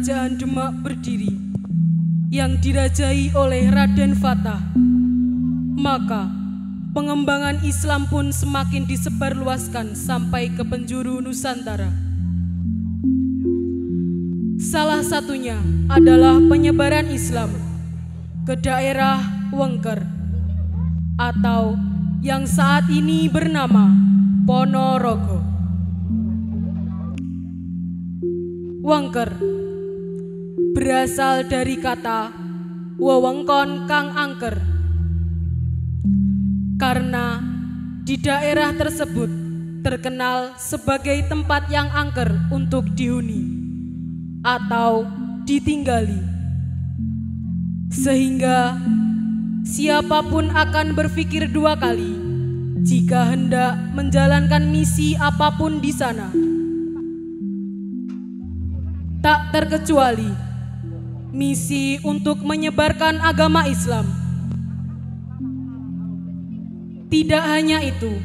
Kerajaan Demak berdiri, yang dirajai oleh Raden Fatah. Maka pengembangan Islam pun semakin disebarluaskan sampai ke penjuru Nusantara. Salah satunya adalah penyebaran Islam ke daerah Wengker atau yang saat ini bernama Ponorogo. Wengker berasal dari kata wewengkon kang angker, karena di daerah tersebut terkenal sebagai tempat yang angker untuk dihuni atau ditinggali, sehingga siapapun akan berpikir dua kali jika hendak menjalankan misi apapun di sana. Tak terkecuali misi untuk menyebarkan agama Islam. Tidak hanya itu,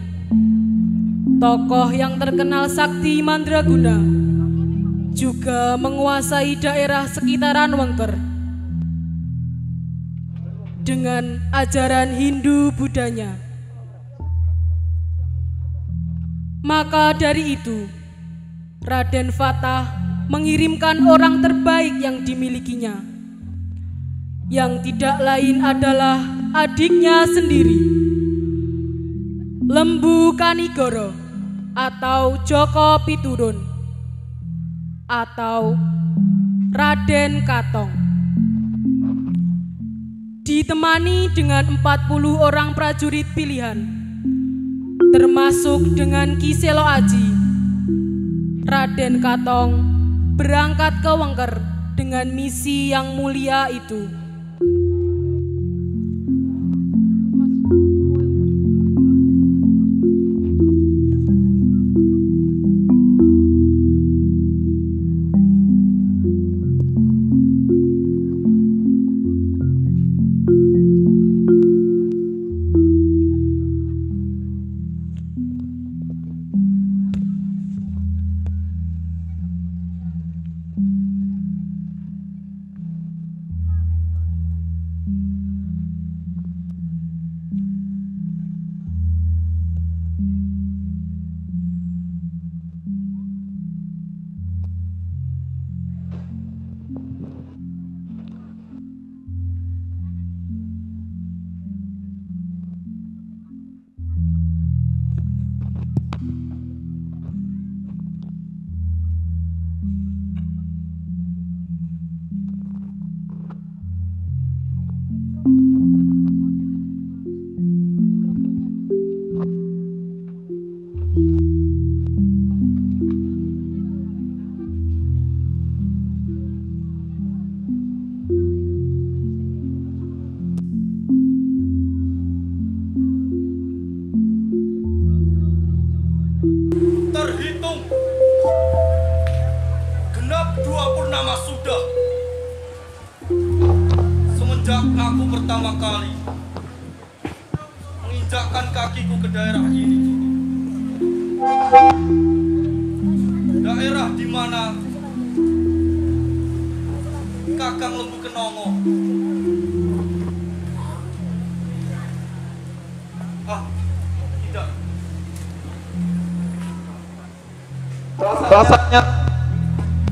tokoh yang terkenal sakti mandraguna juga menguasai daerah sekitaran Wengker dengan ajaran Hindu Budanya. Maka dari itu, Raden Fatah mengirimkan orang terbaik yang dimilikinya, yang tidak lain adalah adiknya sendiri, Lembu Kanigoro atau Joko Piturun atau Raden Katong, ditemani dengan 40 orang prajurit pilihan, termasuk dengan Ki Selo Aji. Raden Katong berangkat ke Wengker dengan misi yang mulia itu. Terhitung genap 20 nama sudah semenjak aku pertama kali menginjakkan kakiku ke daerah ini, daerah di mana Kakang Lembu Kenongo tidak. Rasanya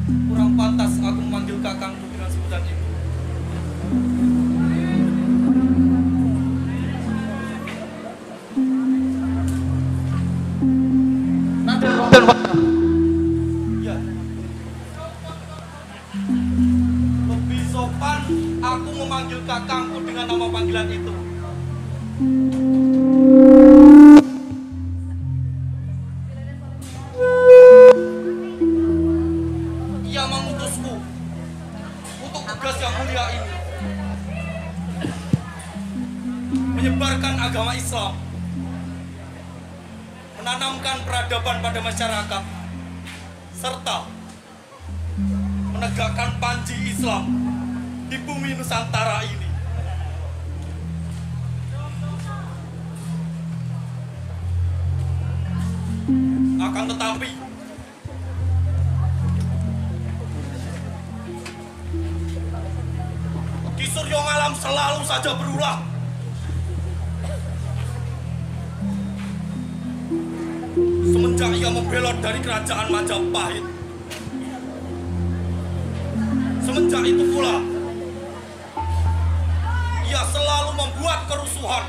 Kurang pantas aku memanggil kakangku dengan sebutan itu. Ya. Lebih sopan aku memanggil kakangku dengan nama panggilan itu. Menyebarkan agama Islam, menanamkan peradaban pada masyarakat, serta menegakkan panji Islam di bumi Nusantara ini. Akan tetapi Suryo Ngalam selalu saja berulah. Semenjak ia membelot dari kerajaan Majapahit, semenjak itu pula ia selalu membuat kerusuhan,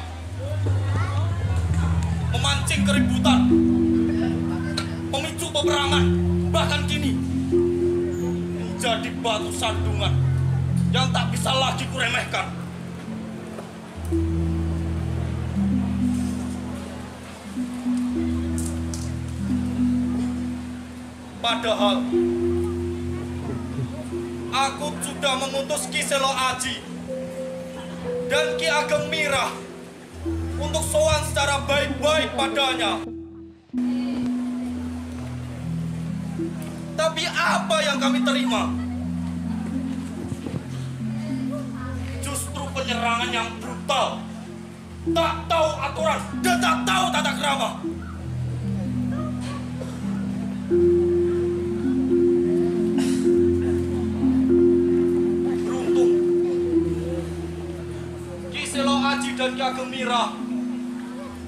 memancing keributan, memicu peperangan, bahkan kini menjadi batu sandungan yang tak bisa lagi kuremehkan. Padahal aku sudah mengutus Ki Selo Aji dan Ki Ageng Mirah untuk sowan secara baik-baik padanya. Tapi apa yang kami terima? Justru penyerangan yang brutal, tak tahu aturan dan tak tahu tata krama. Beruntung Ki Selo Aji dan Ki Ageng Mirah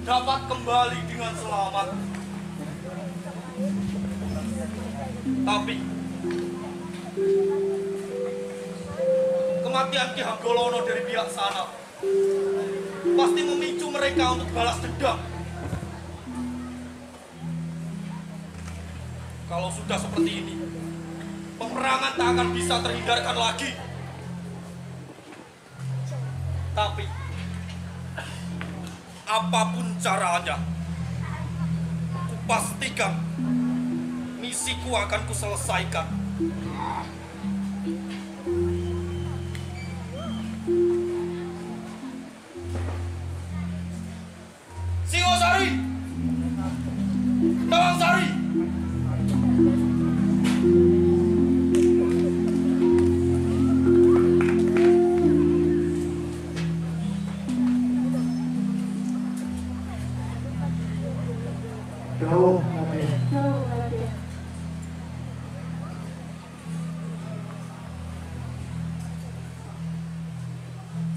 dapat kembali dengan selamat. Tapi kematian Ki Hanggolono dari pihak sana pasti memicu mereka untuk balas dendam. Kalau sudah seperti ini, peperangan tak akan bisa terhindarkan lagi. Tapi apapun caranya, kupastikan misiku akan kuselesaikan. Singosari, Tawangsari,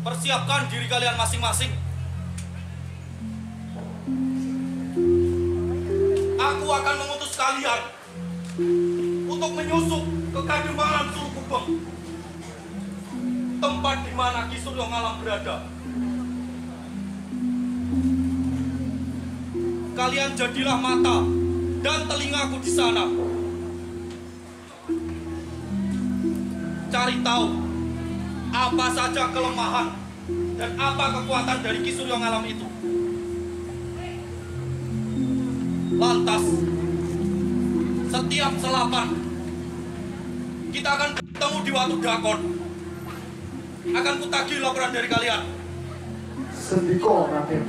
persiapkan diri kalian masing-masing. Aku akan mengutus kalian untuk menyusup ke Kademangan Surukubeng, tempat di mana Ki Suryo Ngalam berada. Kalian jadilah mata dan telingaku di sana. Cari tahu apa saja kelemahan dan apa kekuatan dari Ki Suryo Ngalam itu. Lantas, setiap selapan kita akan bertemu di Watu Dakon. Akan kutagih laporan dari kalian. Sendiko, Raden.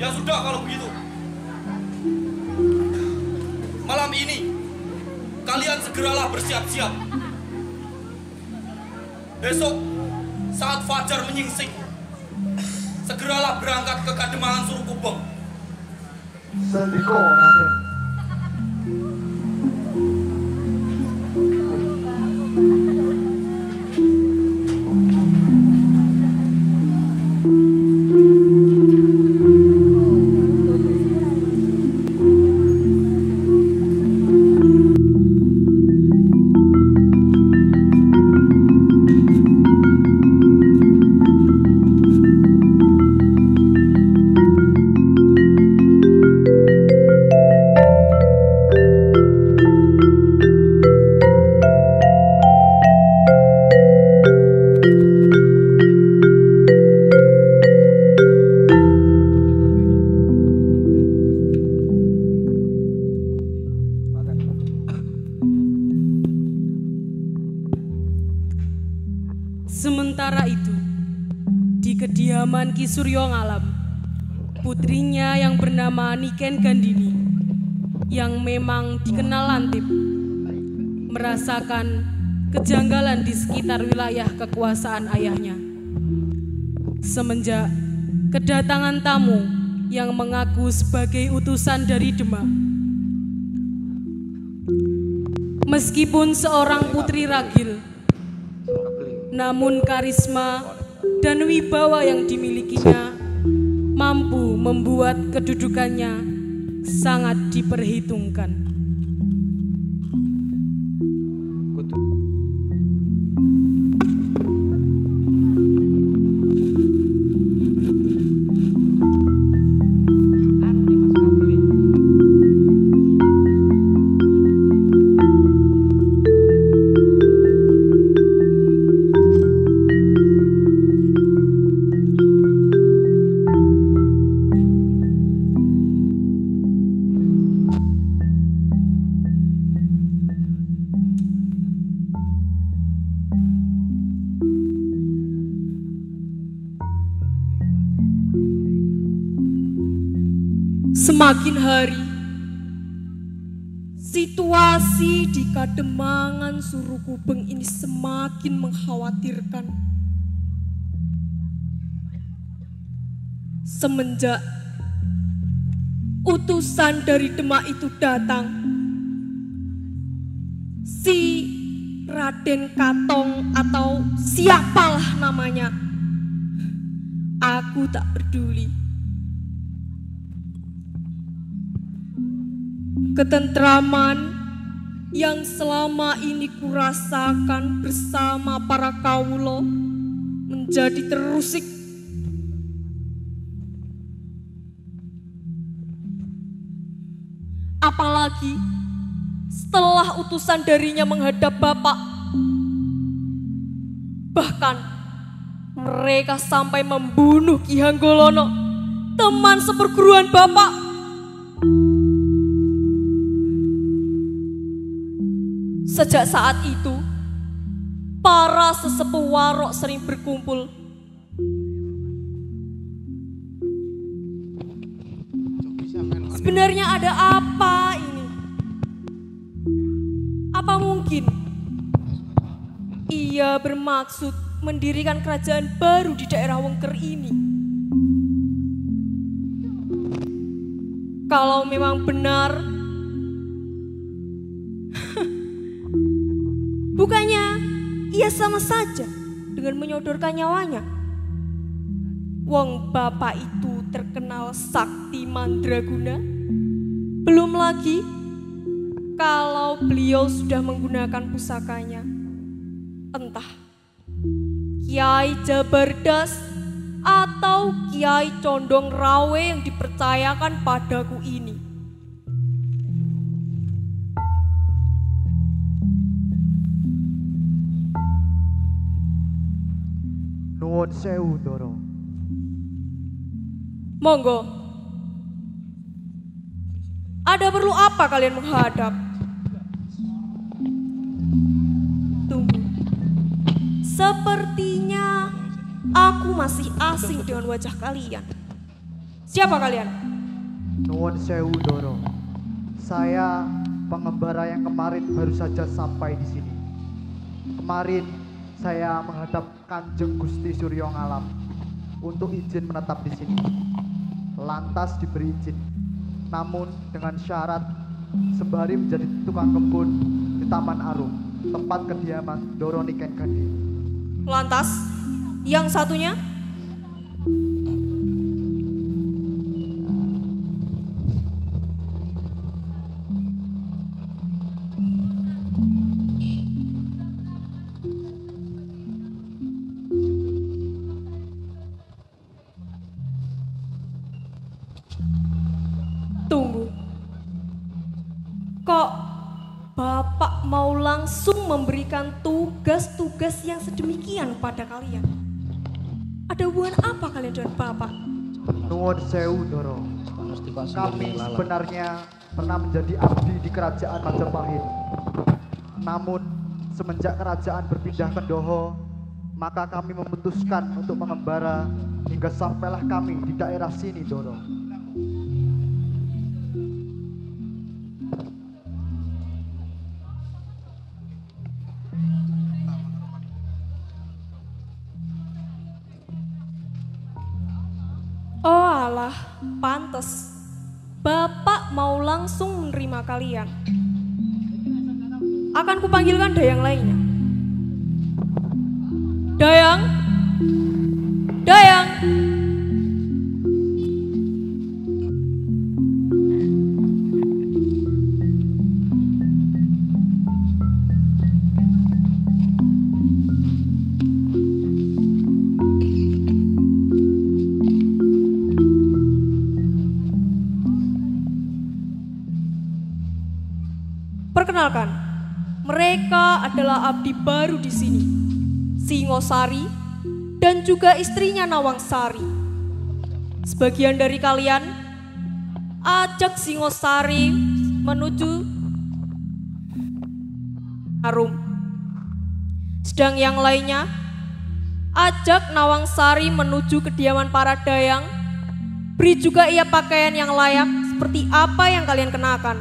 Ya sudah kalau begitu. Malam ini kalian segeralah bersiap-siap. Besok saat fajar menyingsing, segeralah berangkat ke Kademangan Surukubeng. Sendiko, Raden. Sementara itu, di kediaman Ki Suryo Ngalam, putrinya yang bernama Niken Gandini, yang memang dikenal lantip, merasakan kejanggalan di sekitar wilayah kekuasaan ayahnya. Semenjak kedatangan tamu yang mengaku sebagai utusan dari Demak. Meskipun seorang putri ragil, namun karisma dan wibawa yang dimilikinya mampu membuat kedudukannya sangat diperhitungkan. Semakin hari, situasi di Kademangan Surukubeng ini semakin mengkhawatirkan. Semenjak utusan dari Demak itu datang, si Raden Katong atau siapalah namanya, aku tak peduli. Ketentraman yang selama ini kurasakan bersama para kawulo menjadi terusik. Apalagi setelah utusan darinya menghadap Bapak. Bahkan mereka sampai membunuh Ki Hanggolono, teman seperguruan Bapak. Sejak saat itu, para sesepuh warok sering berkumpul. Sebenarnya ada apa ini? Apa mungkin ia bermaksud mendirikan kerajaan baru di daerah Wengker ini? Kalau memang benar, bukannya ia sama saja dengan menyodorkan nyawanya. Wong Bapak itu terkenal sakti mandraguna. Belum lagi kalau beliau sudah menggunakan pusakanya. Entah Kiai Jabardas atau Kiai Condong Rawe yang dipercayakan padaku ini. Nuwun sewu, Ndara. Monggo. Ada perlu apa kalian menghadap? Tunggu. Sepertinya aku masih asing dengan wajah kalian. Siapa kalian? Nuwun sewu, Ndara. Saya pengembara yang kemarin baru saja sampai di sini. Kemarin saya menghadap Kanjeng Gusti Suryo Ngalam untuk izin menetap di sini. Lantas diberi izin, namun dengan syarat sembari menjadi tukang kebun di Taman Arum, tempat kediaman Ndara Niken Gandhi. Lantas, yang satunya? Tunggu. Kok Bapak mau langsung memberikan tugas-tugas yang sedemikian pada kalian? Ada hubungan apa kalian dengan Bapak? Nuwun sewu, Ndara. Kami sebenarnya pernah menjadi abdi di kerajaan Majapahit. Namun semenjak kerajaan berpindah ke Ndoho, maka kami memutuskan untuk mengembara hingga sampailah kami di daerah sini, Ndara. walah, pantes. Bapak mau langsung menerima kalian. Akan kupanggilkan dayang lainnya. Dayang, Dayang. Perkenalkan, mereka adalah abdi baru di sini, Singosari dan juga istrinya Nawangsari. Sebagian dari kalian ajak Singosari menuju Arum. Sedang yang lainnya ajak Nawangsari menuju kediaman para dayang. Beri juga ia pakaian yang layak seperti apa yang kalian kenakan.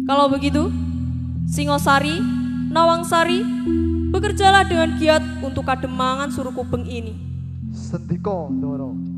Kalau begitu, Singosari, Nawangsari, bekerjalah dengan giat untuk kademangan Surukubeng ini. Sendika Ndara.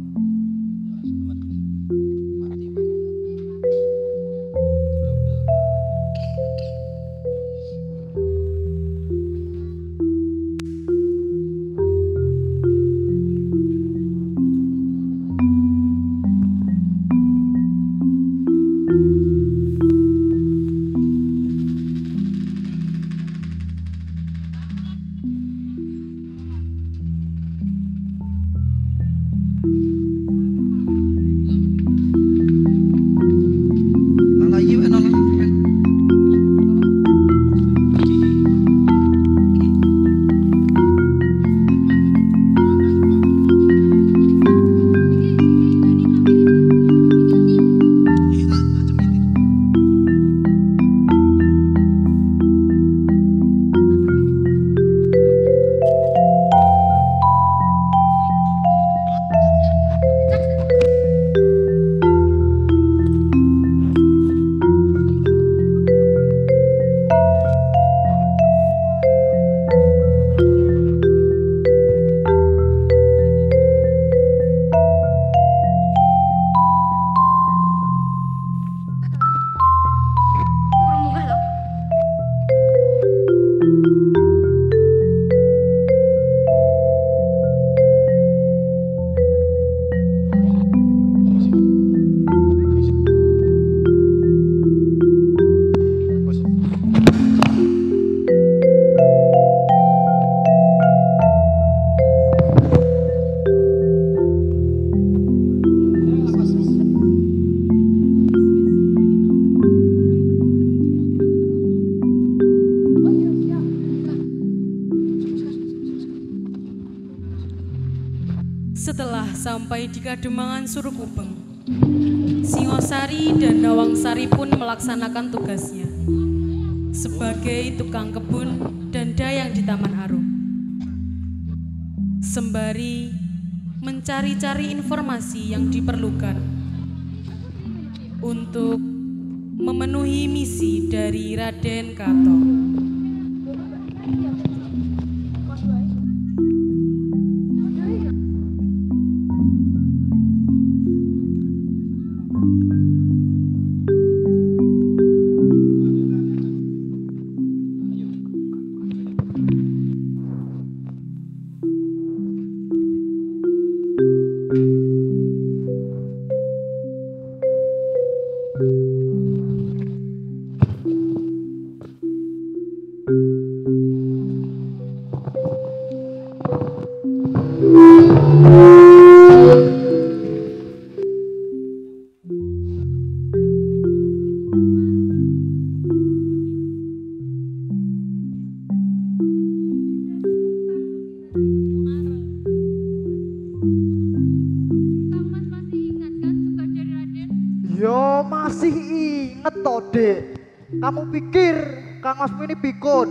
Setelah sampai di kademangan Surukubeng, Singosari dan Nawangsari pun melaksanakan tugasnya sebagai tukang kebun dan dayang di Taman Arum. Sembari mencari-cari informasi yang diperlukan untuk memenuhi misi dari Raden Kato. Yo masih inget toh Dek. Kamu pikir Kang Masmu ini pikun?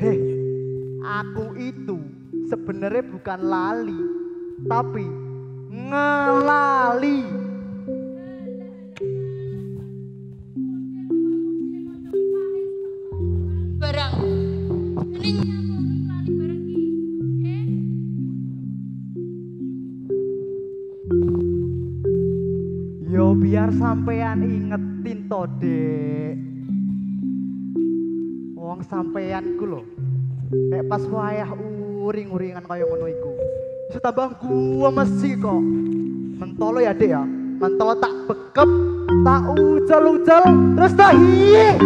Heh, aku itu sebenarnya bukan lali, tapi ngelali. Barang ini Yo biar sampean ingetin to, Dek. Wong sampean ku lho. Nek pas wayah uring-uringan kaya ngono iku. Iso tambah gua mesti kok. Mentolo ya, Dek ya. Mentolo tak bekep, tak ucel-ucel, terus tak hiye.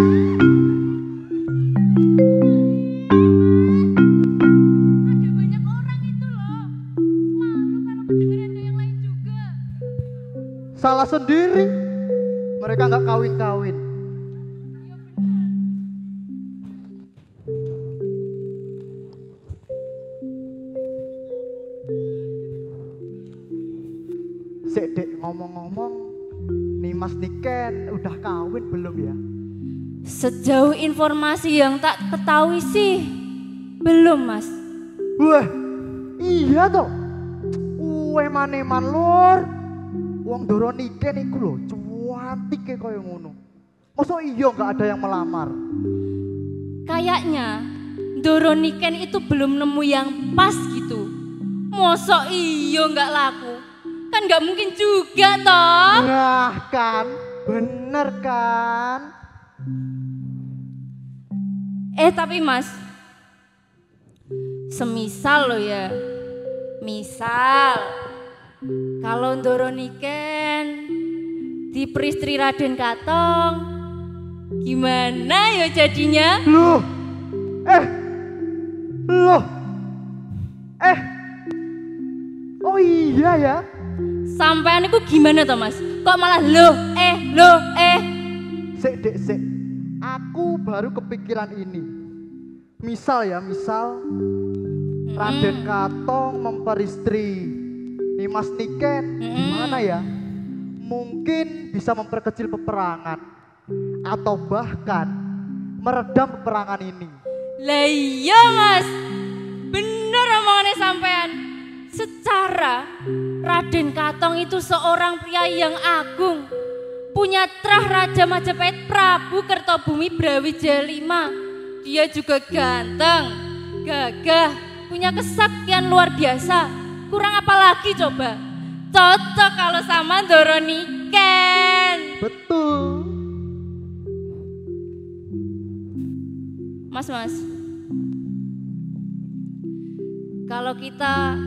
Ada banyak orang itu loh. Malu kalau kedengeran ada yang lain juga. Salah sendiri. Mereka nggak kawin-kawin. Sik, Dek, ngomong-ngomong, nih Mas Niken udah kawin belum ya? Sejauh informasi yang tak ketahui sih, belum Mas. Wah, iya toh. Maneman lur. Wong Doro Niken iku lho, cuantik kaya ngono. Masa iya nggak ada yang melamar? Kayaknya Doro Niken itu belum nemu yang pas gitu. Masa iya nggak laku? Kan nggak mungkin juga toh. Nah kan, bener kan? Tapi Mas, semisal lo ya, misal kalau Doro Niken diperistri Raden Katong, gimana ya jadinya? Loh, oh iya ya. Sampean itu gimana toh Mas? Kok malah Sik, Dek, sik. Aku baru kepikiran ini. Misal Raden Katong memperistri Nimas Niken, gimana ya? Mungkin bisa memperkecil peperangan atau bahkan meredam peperangan ini. Lah iya Mas, bener omongannya sampean. Secara Raden Katong itu seorang pria yang agung, punya trah Raja Majapahit Prabu Kertobumi Brawijaya V. Dia juga ganteng, gagah, punya kesaktian luar biasa. Kurang apa lagi coba? Cocok kalau sama Doro Niken. Betul. Mas, kalau kita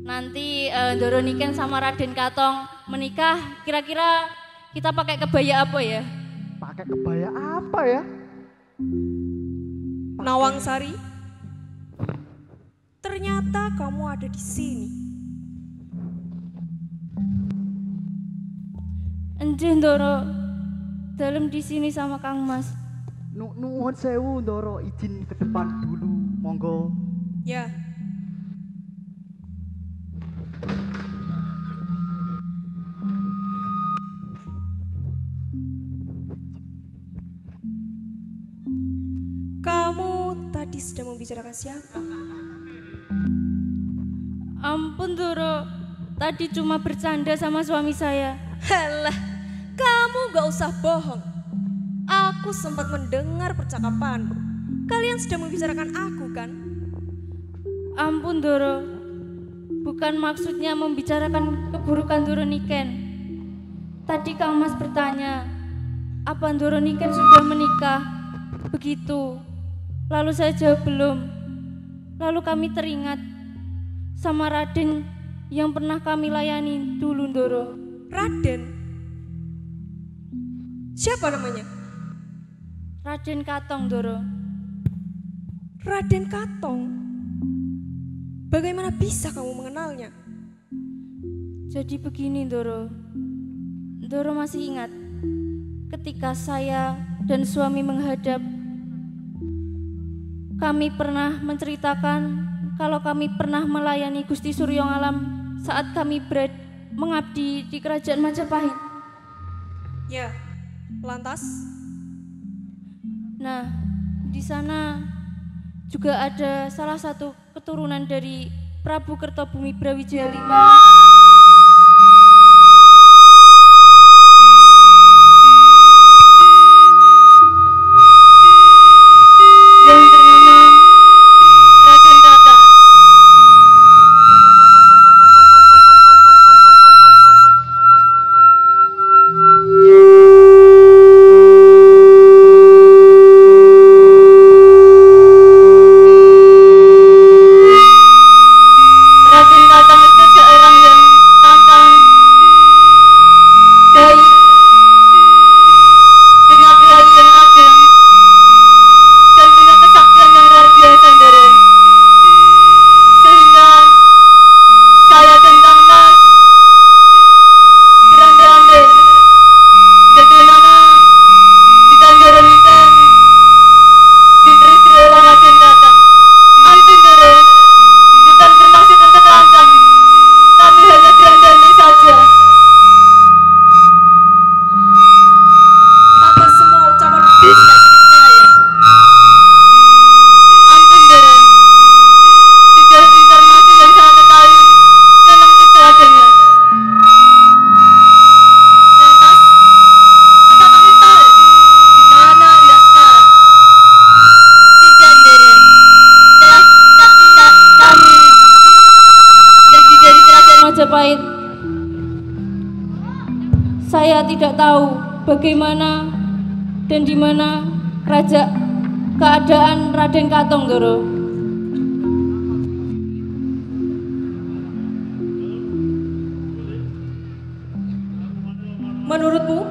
nanti Doro Niken sama Raden Katong menikah, kira-kira kita pakai kebaya apa ya? Pakai kebaya apa ya? Nawang Sari, ternyata kamu ada di sini. Enjen Doro, dalam di sini sama Kang Mas. Nuwun sewu, Doro, izin ke depan dulu, monggo. Ya. Kamu tadi sedang membicarakan siapa? Ampun Doro, tadi cuma bercanda sama suami saya. Halah, kamu gak usah bohong. Aku sempat mendengar percakapanmu. Kalian sedang membicarakan aku kan? Ampun Doro, bukan maksudnya membicarakan keburukan Doro Niken. Tadi Kang Mas bertanya, apa Doro Niken sudah menikah? Begitu. Lalu saya jawab belum. Lalu kami teringat sama Raden yang pernah kami layani dulu Doro. Raden? Siapa namanya? Raden Katong Doro. Raden Katong? Bagaimana bisa kamu mengenalnya? Jadi begini Doro. Doro masih ingat ketika saya dan suami menghadap, kami pernah menceritakan kalau kami pernah melayani Gusti Suryo Ngalam saat kami mengabdi di Kerajaan Majapahit. Ya, lantas? Nah, di sana juga ada salah satu keturunan dari Prabu Kertobumi Brawijaya V. yang bernama Raden Katong. saya tidak tahu bagaimana dan di mana keadaan Raden Katong, Doro. Menurutmu,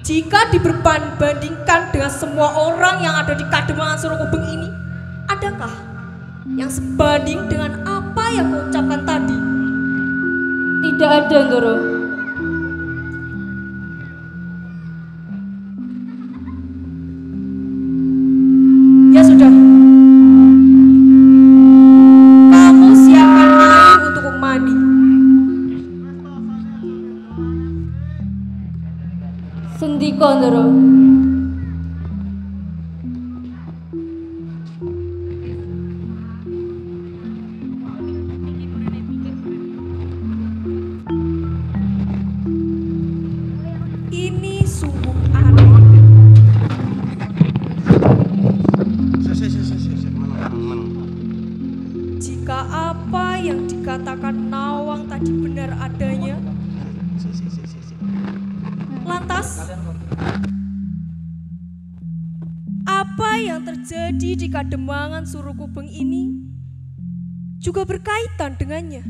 jika diperbandingkan dengan semua orang yang ada di Kademangan Surokubeng ini, adakah yang sebanding dengan apa yang kau ucapkan tadi? Tidak ada, Doro. Ya sudah, kamu siapkan air untuk mandi. Sendika, Doro. Ini sungguh aneh. Jika apa yang dikatakan Nawang tadi benar adanya, lantas apa yang terjadi di Kademangan Surokubeng ini juga berkaitan dengannya.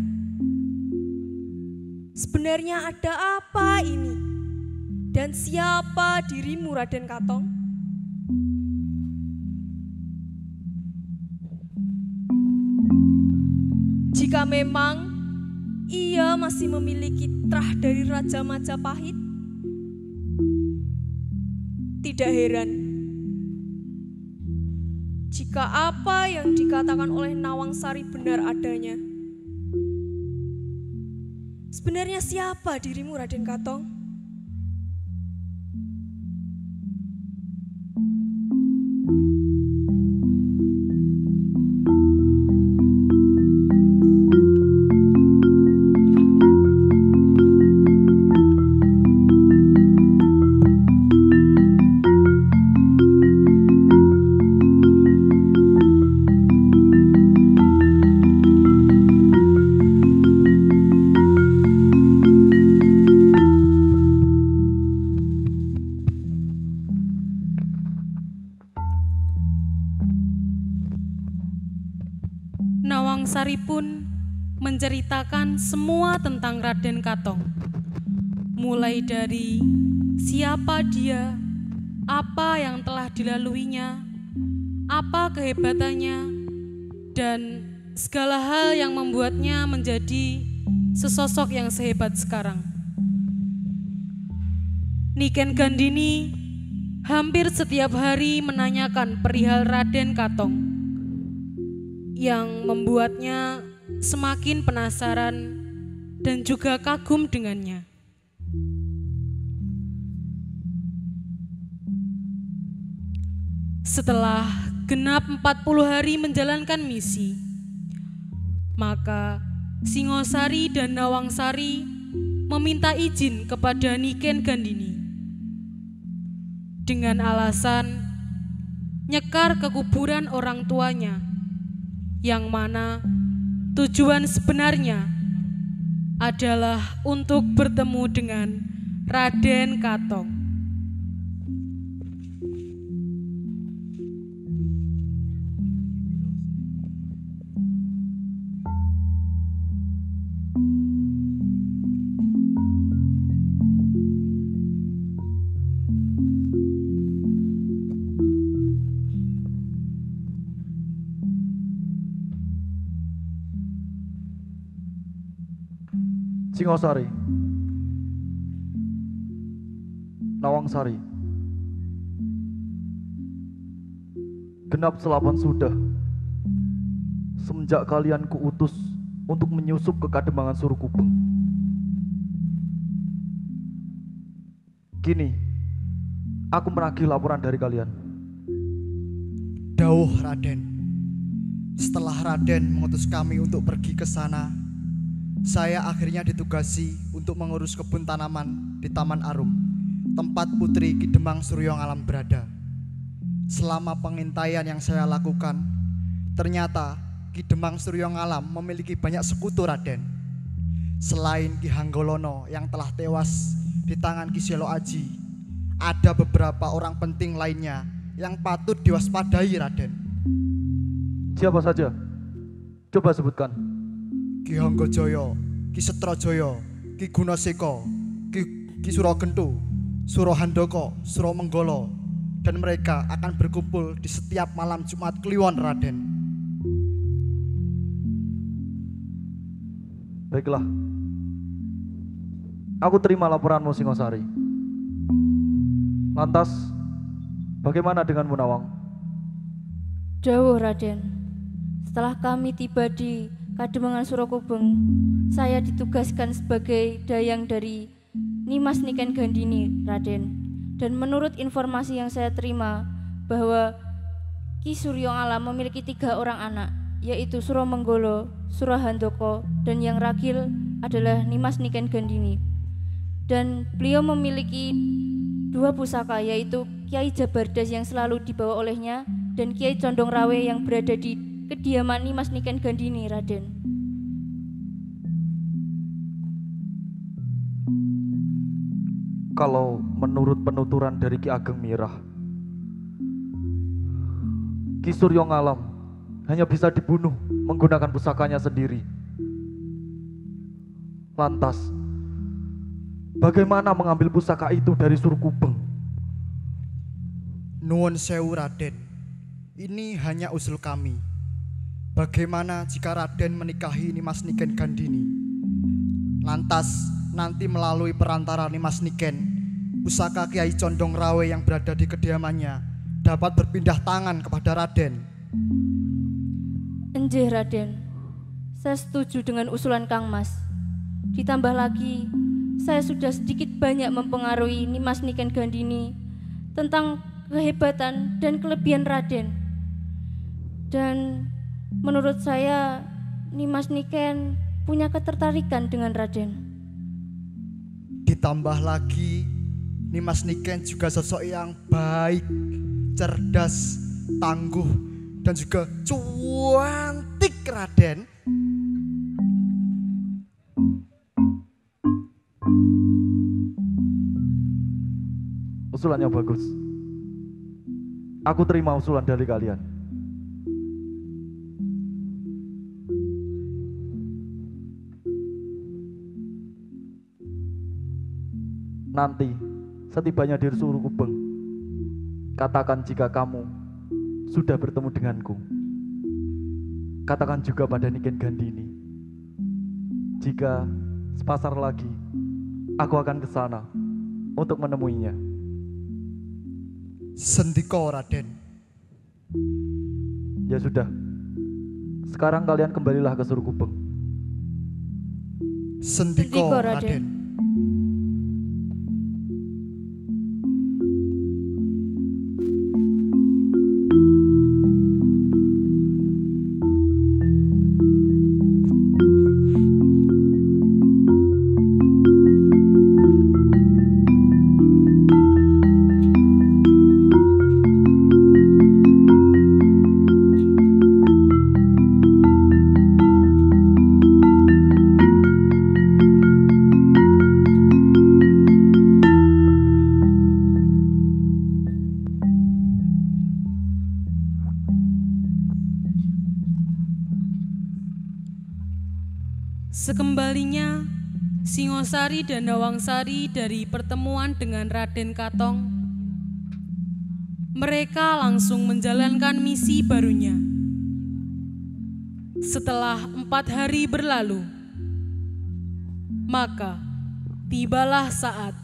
Sebenarnya ada apa ini? Dan siapa dirimu, Raden Katong? Jika memang ia masih memiliki trah dari Raja Majapahit, tidak heran jika apa yang dikatakan oleh Nawang Sari benar adanya. Sebenarnya siapa dirimu, Raden Katong? Nawang Sari pun menceritakan semua tentang Raden Katong, mulai dari siapa dia, apa yang telah dilaluinya, apa kehebatannya, dan segala hal yang membuatnya menjadi sesosok yang sehebat sekarang. Niken Gandini hampir setiap hari menanyakan perihal Raden Katong, yang membuatnya semakin penasaran dan juga kagum dengannya. Setelah genap 40 hari menjalankan misi, maka Singosari dan Nawang Sari meminta izin kepada Niken Gandini dengan alasan nyekar ke kuburan orang tuanya, yang mana tujuan sebenarnya adalah untuk bertemu dengan Raden Katong. Singosari, Nawang Sari, genap 8 sudah semenjak kalian kuutus untuk menyusup ke Kademangan Surokubeng. Kini, aku menagih laporan dari kalian. Dawuh Raden, setelah Raden mengutus kami untuk pergi ke sana, saya akhirnya ditugasi untuk mengurus kebun tanaman di Taman Arum, tempat Putri Ki Demang Suryongalam berada. Selama pengintaian yang saya lakukan, ternyata Ki Demang Suryongalam memiliki banyak sekutu, Raden. Selain Ki Hanggolono yang telah tewas di tangan Ki Selo Aji, ada beberapa orang penting lainnya yang patut diwaspadai, Raden. Siapa saja? Coba sebutkan. Ki Hanggajoyo, Ki Setrojoyo, Ki Gunaseka, Ki Suragento, Surahandaka, Suramenggala, dan mereka akan berkumpul di setiap malam Jumat Kliwon, Raden. Baiklah. Aku terima laporanmu, Singosari. Lantas, bagaimana denganmu, Nawang? Dawuh Raden, setelah kami tiba di Kademangan Surakubeng, saya ditugaskan sebagai dayang dari Nimas Niken Gandhini, Raden. Dan menurut informasi yang saya terima bahwa Ki Suryo Alam memiliki 3 orang anak, yaitu Suramenggala, Surahandaka, dan yang ragil adalah Nimas Niken Gandhini. Dan beliau memiliki 2 pusaka, yaitu Kiai Jabardas yang selalu dibawa olehnya dan Kiai Condong Rawe yang berada di kediaman Nimas Niken Gandhini, Raden. Kalau menurut penuturan dari Ki Ageng Mirah, Ki Suryo Ngalam hanya bisa dibunuh menggunakan pusakanya sendiri. Lantas, bagaimana mengambil pusaka itu dari Surkubeng? Nuwun sewu, Raden. Ini hanya usul kami. Bagaimana jika Raden menikahi Nimas Niken Gandhini? Lantas nanti melalui perantara Nimas Niken, pusaka Kiai Condong Rawe yang berada di kediamannya dapat berpindah tangan kepada Raden. Enjih Raden, saya setuju dengan usulan Kang Mas. Ditambah lagi, saya sudah sedikit banyak mempengaruhi Nimas Niken Gandhini tentang kehebatan dan kelebihan Raden. Dan menurut saya, Nimas Niken punya ketertarikan dengan Raden. Ditambah lagi, Nimas Niken juga sosok yang baik, cerdas, tangguh, dan juga cantik, Raden. Usulan yang bagus. Aku terima usulan dari kalian. Nanti, setibanya di Surkubeng, katakan jika kamu sudah bertemu denganku. Katakan juga pada Niken Gandhini, jika sepasar lagi, aku akan ke sana untuk menemuinya. Sendika, Raden. Ya sudah, sekarang kalian kembalilah ke Surkubeng. Sendika, Raden. Sekembalinya, Singosari dan Nawangsari dari pertemuan dengan Raden Katong, mereka langsung menjalankan misi barunya. Setelah 4 hari berlalu, maka tibalah saat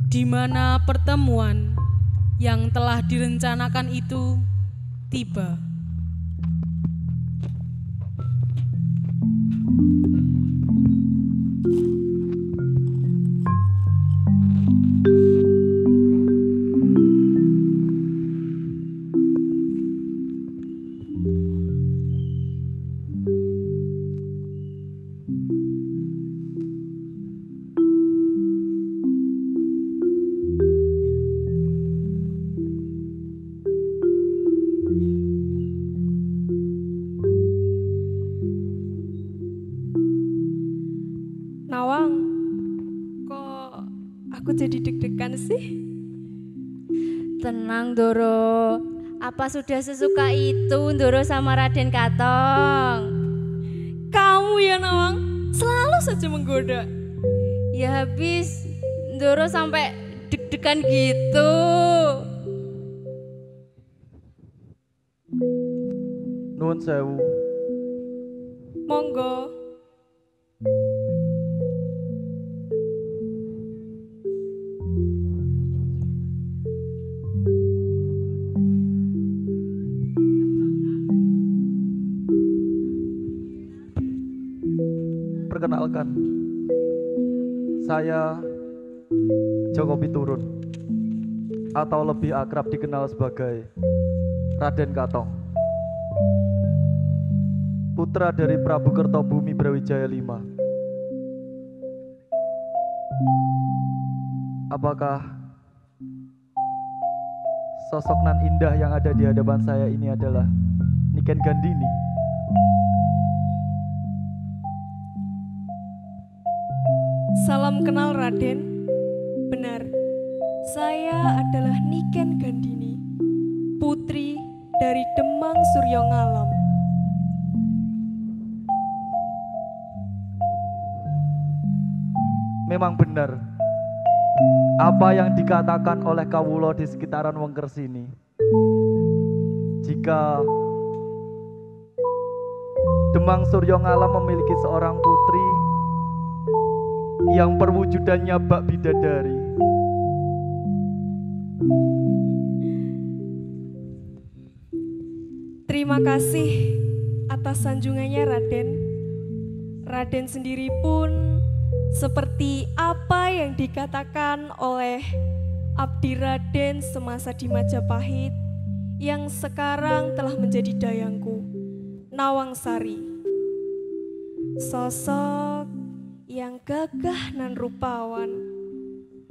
di mana pertemuan yang telah direncanakan itu tiba. aku jadi deg-degan sih? Tenang Ndoro, apa sudah sesuka itu Ndoro sama Raden Katong? Kamu ya Nawang, selalu saja menggoda. Ya habis Ndoro sampai deg-degan gitu. Nuwun sewu. Monggo. Perkenalkan, saya Joko Piturun, atau lebih akrab dikenal sebagai Raden Katong, putra dari Prabu Kertobumi Brawijaya V. Apakah sosok nan indah yang ada di hadapan saya ini adalah Niken Gandini? Salam kenal Raden. Benar, saya adalah Niken Gandini, putri dari Demang Suryo Ngalam. Memang benar apa yang dikatakan oleh kawulo di sekitaran Wengker sini. Jika Demang Suryo Ngalam memiliki seorang putri yang perwujudannya bak bidadari, terima kasih atas sanjungannya Raden. Raden sendiri pun seperti apa yang dikatakan oleh Abdi Raden semasa di Majapahit yang sekarang telah menjadi dayangku, Nawang Sari. Sosok yang gagah dan rupawan,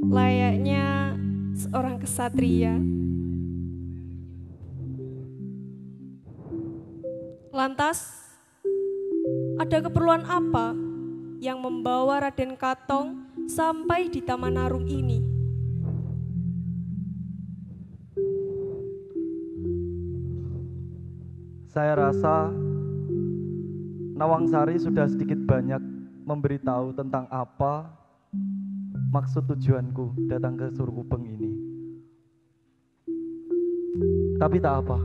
layaknya seorang kesatria. Lantas, ada keperluan apa yang membawa Raden Katong sampai di Taman Arum ini? saya rasa Nawang Sari sudah sedikit banyak memberitahu tentang apa maksud tujuanku datang ke Surkubeng ini. Tapi tak apa,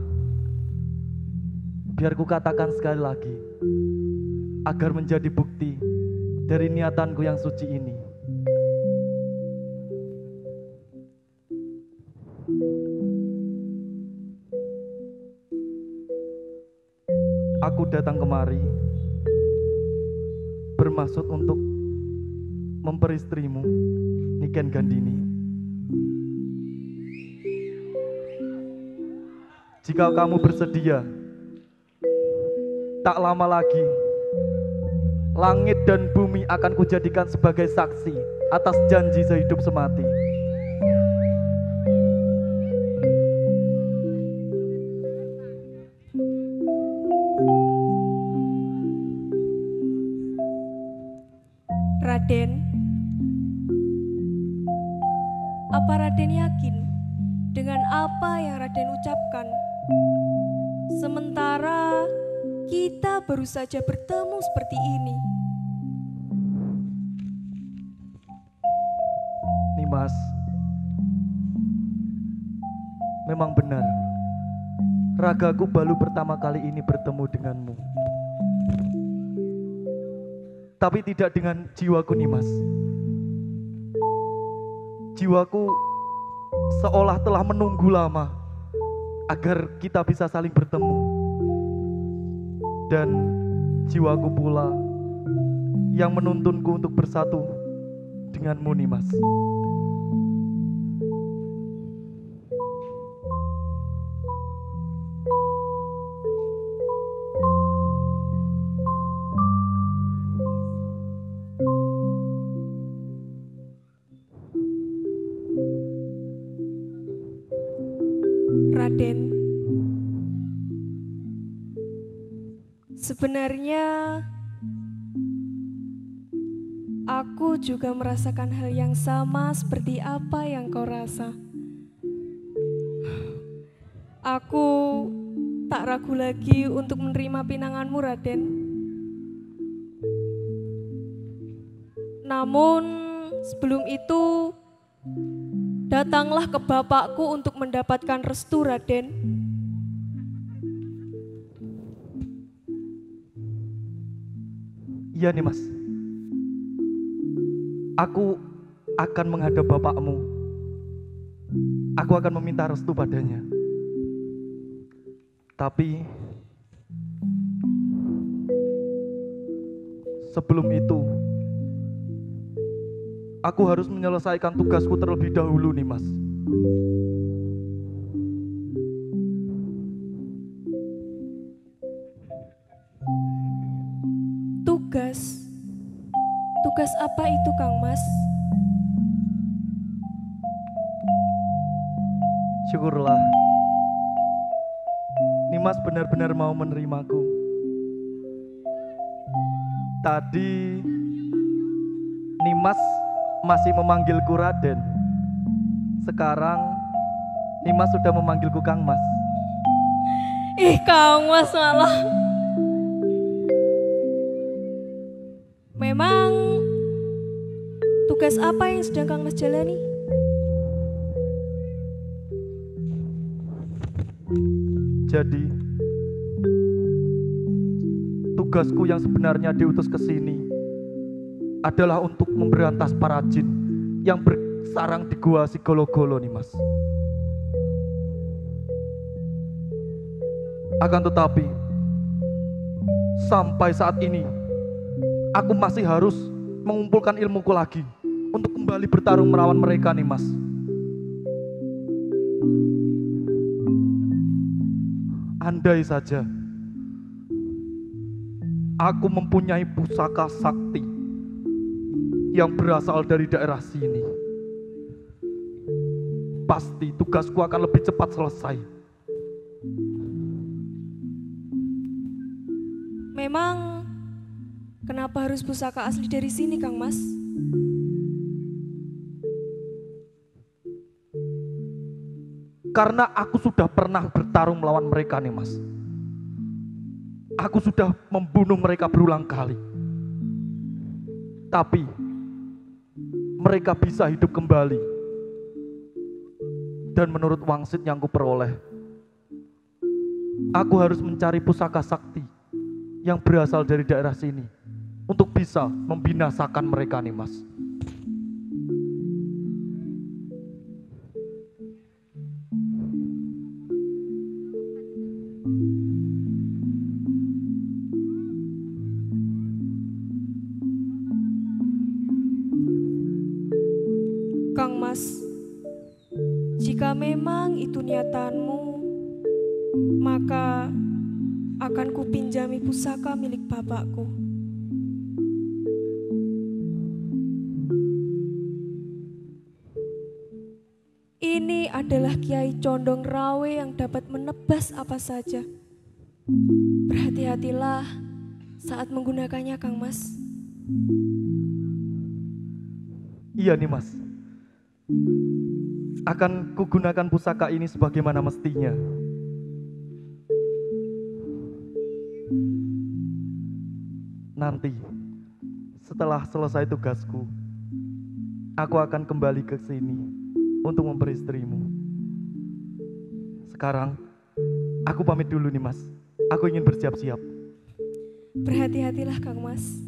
biar ku katakan sekali lagi agar menjadi bukti dari niatanku yang suci ini. Aku datang kemari bermaksud untuk memperistrimu, Niken Gandini. Jika kamu bersedia, tak lama lagi langit dan bumi akan kujadikan sebagai saksi atas janji sehidup semati. Raden, apa Raden yakin dengan apa yang Raden ucapkan? Sementara kita baru saja bertemu seperti ini. Nimas, memang benar, ragaku baru pertama kali ini bertemu denganmu. Tapi tidak dengan jiwaku, Nimas. Jiwaku seolah telah menunggu lama agar kita bisa saling bertemu. Dan jiwaku pula yang menuntunku untuk bersatu denganmu, Nimas. Raden, sebenarnya aku Aku juga merasakan hal yang sama seperti apa yang kau rasa. Aku tak ragu lagi untuk menerima pinanganmu, Raden. Namun sebelum itu, datanglah ke bapakku untuk mendapatkan restu, Raden. Iya nih mas, aku akan menghadap bapakmu. Aku akan meminta restu padanya. Tapi sebelum itu, aku harus menyelesaikan tugasku terlebih dahulu nih mas. Tugas apa itu, Kang Mas? Syukurlah, Nimas benar-benar mau menerimaku. Tadi Nimas masih memanggilku Raden. Sekarang Nimas sudah memanggilku Kang Mas. Ih, Kang Mas malah. Memang tugas apa yang sedang Kang Mas jalani? Jadi, tugasku yang sebenarnya diutus ke sini adalah untuk memberantas para jin yang bersarang di gua Sigolo-golo nih mas. Akan tetapi, sampai saat ini, aku masih harus mengumpulkan ilmuku lagi untuk kembali bertarung melawan mereka nih mas. Andai saja aku mempunyai pusaka sakti yang berasal dari daerah sini, pasti tugasku akan lebih cepat selesai. Memang kenapa harus pusaka asli dari sini, Kang Mas? Karena aku sudah pernah bertarung melawan mereka nih mas. Aku sudah membunuh mereka berulang kali. Tapi mereka bisa hidup kembali. Dan menurut wangsit yang kuperoleh, aku harus mencari pusaka sakti yang berasal dari daerah sini untuk bisa membinasakan mereka nih mas. Kang Mas, jika memang itu niatanmu, maka akan kupinjami pusaka milik bapakku. Ini adalah Kiai Condong Rawe yang dapat menebas apa saja. Berhati-hatilah saat menggunakannya, Kang Mas. Iya nih mas, akan kugunakan pusaka ini sebagaimana mestinya. Nanti setelah selesai tugasku, aku akan kembali ke sini untuk memperistrimu. Sekarang aku pamit dulu nih mas, aku ingin bersiap-siap. Berhati-hatilah, Kang Mas.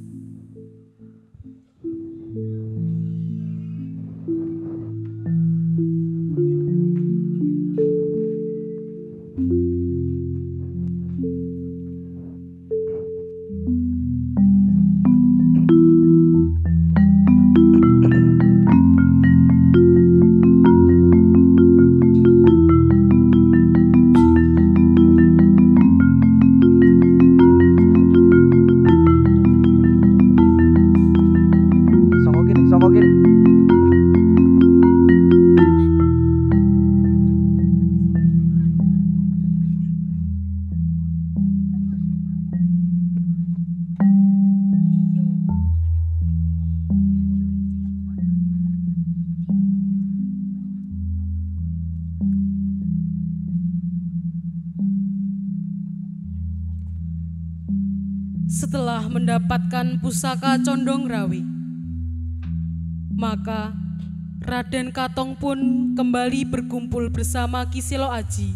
setelah mendapatkan pusaka Condong Rawe. Maka Raden Katong pun kembali berkumpul bersama Ki Selo Aji,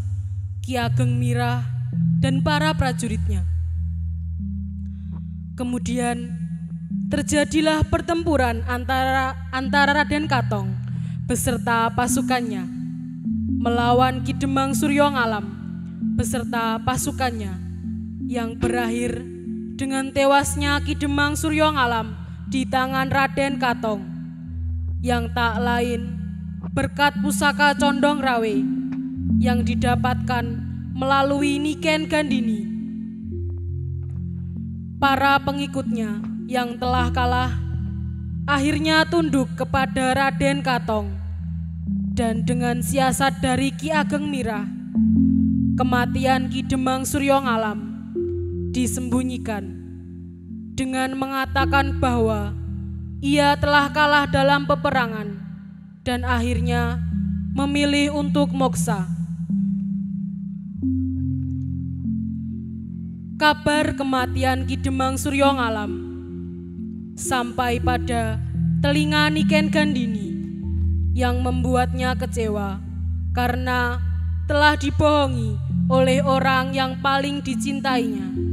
Ki Ageng Mirah, dan para prajuritnya. Kemudian terjadilah pertempuran antara Raden Katong beserta pasukannya melawan Ki Demang Suryo Ngalam beserta pasukannya, yang berakhir dengan tewasnya Ki Demang Suryo Ngalam di tangan Raden Katong, yang tak lain berkat pusaka Condong Rawe yang didapatkan melalui Niken Gandini. Para pengikutnya yang telah kalah akhirnya tunduk kepada Raden Katong, dan dengan siasat dari Ki Ageng Mirah, kematian Ki Demang Suryo Ngalam disembunyikan dengan mengatakan bahwa ia telah kalah dalam peperangan dan akhirnya memilih untuk moksa. Kabar kematian Ki Demang Suryo Ngalam sampai pada telinga Niken Gandini, yang membuatnya kecewa karena telah dibohongi oleh orang yang paling dicintainya.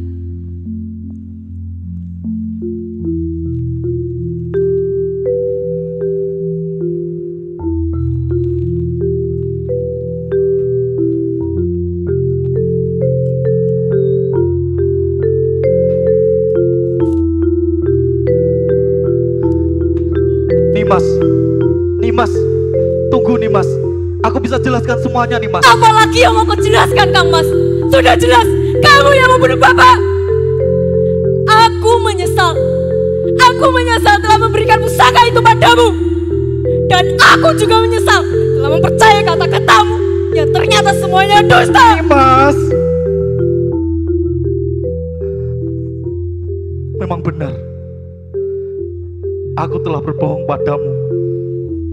Nimas, tunggu Nimas. Aku bisa jelaskan semuanya Nimas. Apa lagi yang mau kau jelaskan, Kang Mas? Sudah jelas, kamu yang membunuh Bapak. Aku menyesal telah memberikan pusaka itu padamu. Dan aku juga menyesal telah mempercayai kata-katamu yang ternyata semuanya dusta. Nimas, memang benar. Aku telah berbohong padamu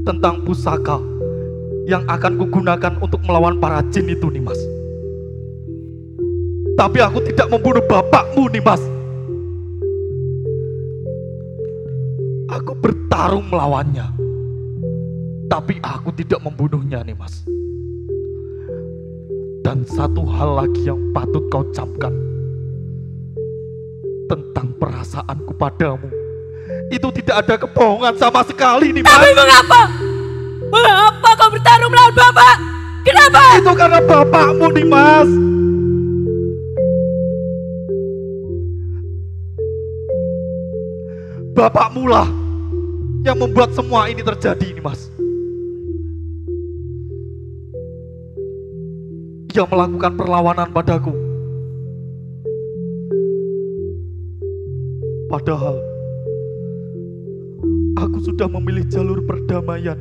tentang pusaka yang akan kugunakan untuk melawan para jin itu, Nimas. Tapi aku tidak membunuh bapakmu, Nimas. Aku bertarung melawannya, tapi aku tidak membunuhnya, Nimas. Dan satu hal lagi yang patut kau camkan tentang perasaanku padamu, itu tidak ada kebohongan sama sekali, Nimas. Tapi mengapa? Mengapa kau bertarung melawan Bapak? Kenapa? Itu karena bapakmu, Nimas. Bapakmu lah yang membuat semua ini terjadi, Nimas. Ia melakukan perlawanan padaku. Padahal aku sudah memilih jalur perdamaian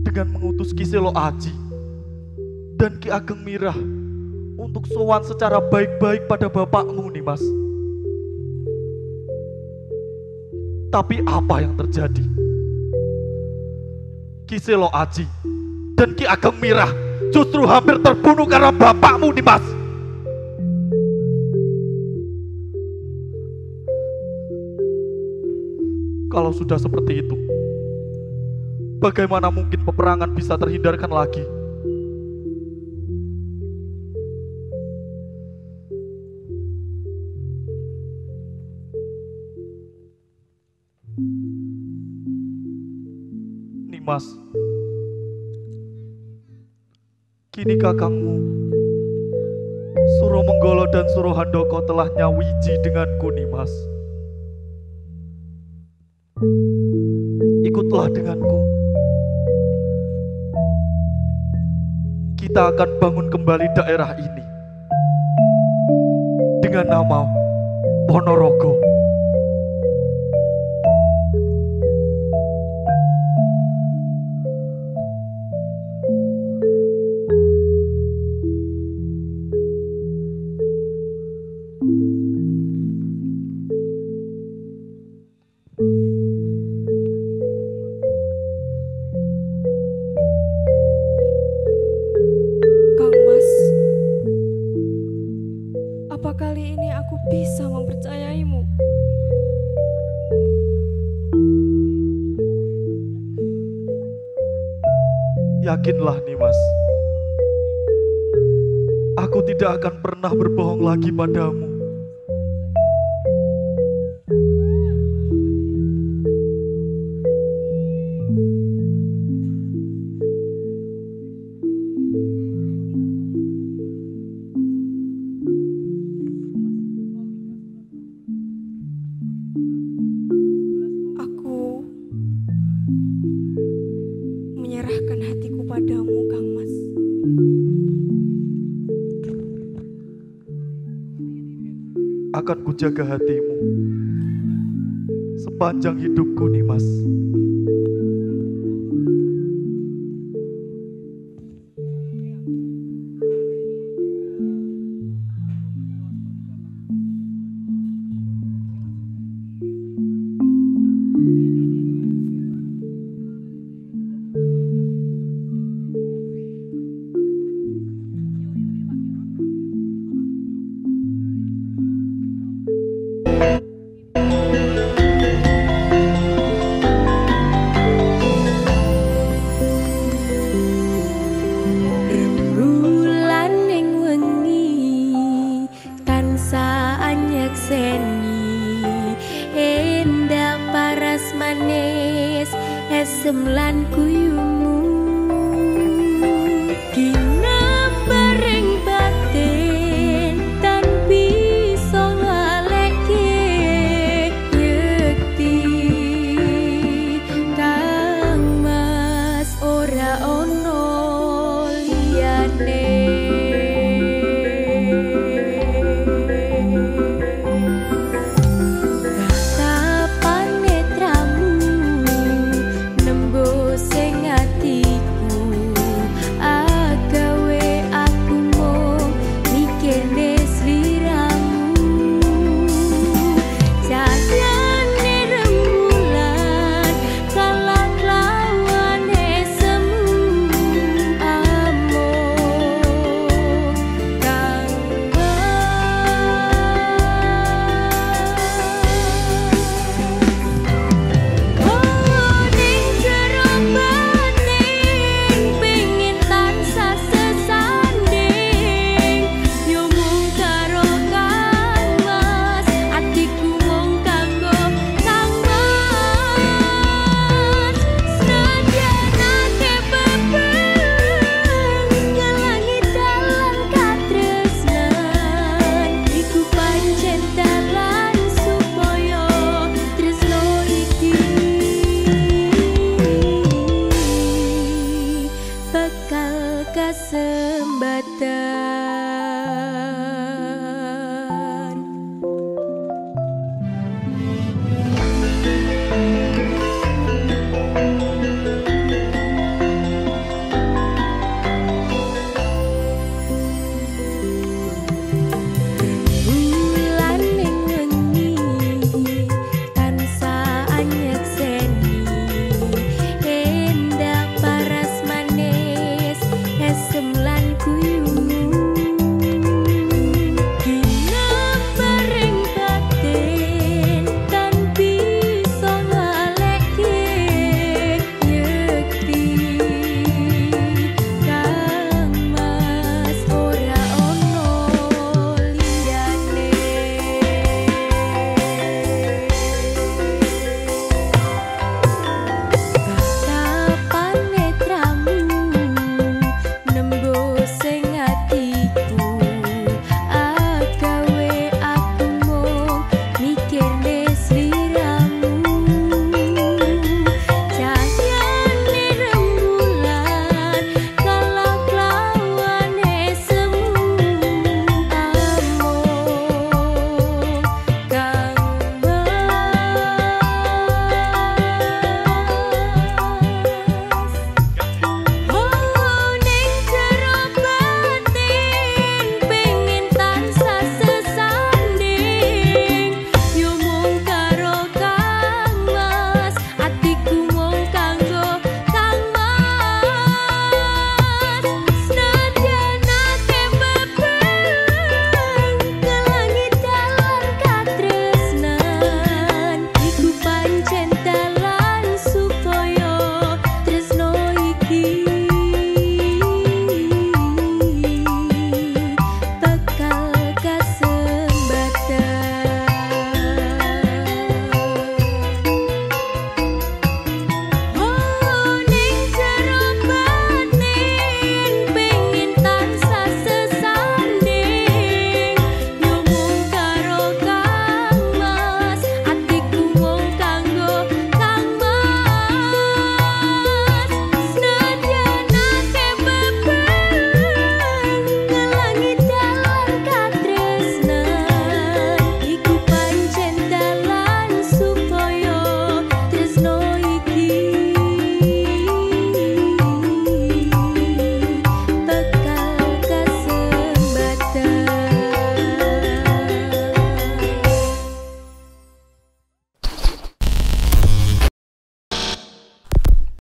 dengan mengutus Ki Selo Aji dan Ki Ageng Mirah untuk sowan secara baik-baik pada bapakmu, Nimas. Tapi apa yang terjadi? Ki Selo Aji dan Ki Ageng Mirah justru hampir terbunuh karena bapakmu, Nimas. Kalau sudah seperti itu, bagaimana mungkin peperangan bisa terhindarkan lagi? Nimas, kini kakangmu Suromenggolo dan Surohandoko telah nyawiji denganku, Nimas. Ikutlah denganku. Kita akan bangun kembali daerah ini dengan nama Ponorogo. aku bisa mempercayaimu. Yakinlah Nimas, aku tidak akan pernah berbohong lagi padamu. Aku menyerahkan hatiku padamu, Kang Mas. Akan kujaga hatimu sepanjang hidupku, Nimas. Rembulan ning wengi tansah anyakseni, endah paras manis esem lan kuyung